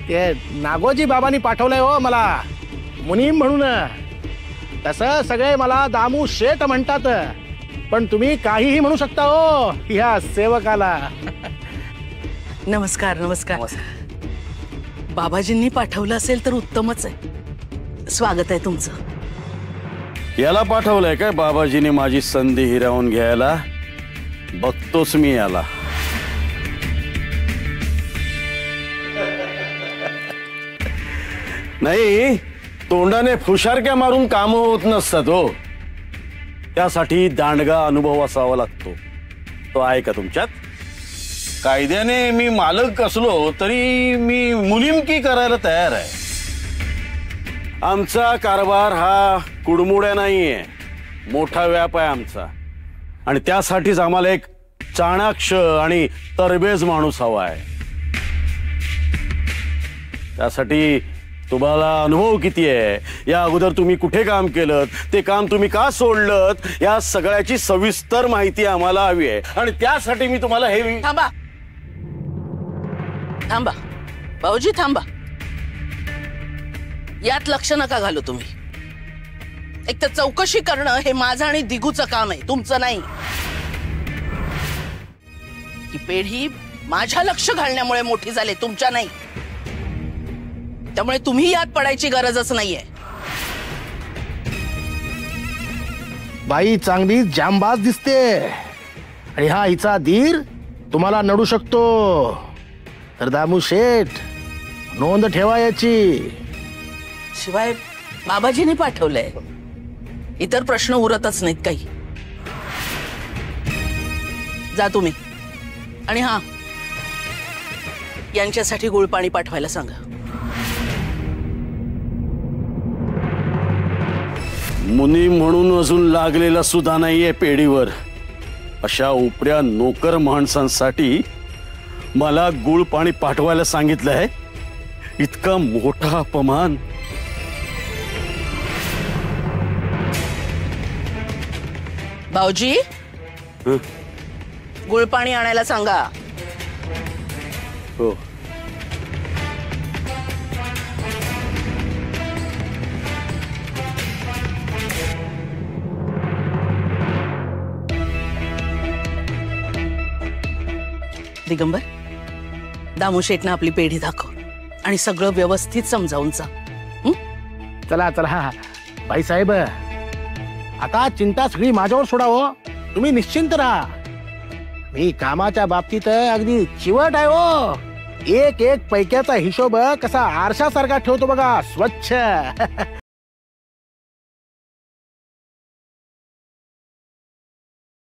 ते नागोजी बाबांनी पाठवलंय हो मला मुनीम म्हणून. तसं सगळे मला दामू शेठ म्हणतात, पण तुम्ही काहीही म्हणू शकता हो ह्या सेवकाला. नमस्कार नमस्कार. बाबाजींनी पाठवलं असेल तर उत्तमच आहे. स्वागत आहे तुमचं. याला पाठवलंय काय बाबाजीने माझी संधी हिरावून घ्यायला? बघतोच मी याला. नाही, तोंडाने फुशारक्या मारून काम होत नसतात हो. त्यासाठी दांडगा अनुभव असावा लागतो. तो आहे का तुमच्यात? कायद्याने मी मालक असलो तरी मी मुनिमकी करायला तयार आहे. आमचा कारभार हा कुडमुड्या नाहीये, मोठा व्याप आहे आमचा. आणि त्यासाठीच आम्हाला एक चाणाक्ष आणि तरबेज माणूस हवा आहे. त्यासाठी तुम्हाला अनुभव किती आहे, या अगोदर तुम्ही कुठे काम केलं, ते काम तुम्ही का सोडलं, या सगळ्याची सविस्तर माहिती आम्हाला हवी आहे. आणि त्यासाठी मी तुम्हाला हे. थांबा थांबा भाऊजी, थांबा. यात लक्ष नका घालू तुम्ही. एक तर चौकशी करणं हे माझं आणि दिगूचं काम आहे, तुमचं नाही. ही पेढी माझ्या लक्ष घालण्यामुळे मोठी झाली, तुमच्या नाही. त्यामुळे तुम्ही यात पडायची गरजच नाहीये. बाई चांगली जांबाज दिसते आणि हा हिचा धीर तुम्हाला नडू शकतो. तर दामू शेठ, नोंद ठेवा याची. शिवाय बाबाजींनी पाठवलंय, इतर प्रश्न उरतच नाहीत काही. जा तुम्ही. आणि हा, यांच्यासाठी गुळपाणी पाठवायला सांगा. मुनी म्हणून अजून लागलेला सुद्धा नाहीये पेढीवर. अशा उपऱ्या नोकर माणसांसाठी मला गुळ पाणी पाठवायला सांगितलंय. इतका मोठा अपमान. भाऊजी, गुळपाणी आणायला सांगा. हो. दिगंबर, दामू शेठनं आपली पेढी दाखव आणि सगळं व्यवस्थित समजावून सांग. चला चला बाई साहेब, आता चिंता सगळी माझ्यावर सोडा हो. तुम्ही निश्चिंत राहा. मी कामाच्या बाबतीत अगदी चिवट आहे हो. एक एक पैक्याचा हिशोब कसा आरशासारखा ठेवतो बघा, स्वच्छ.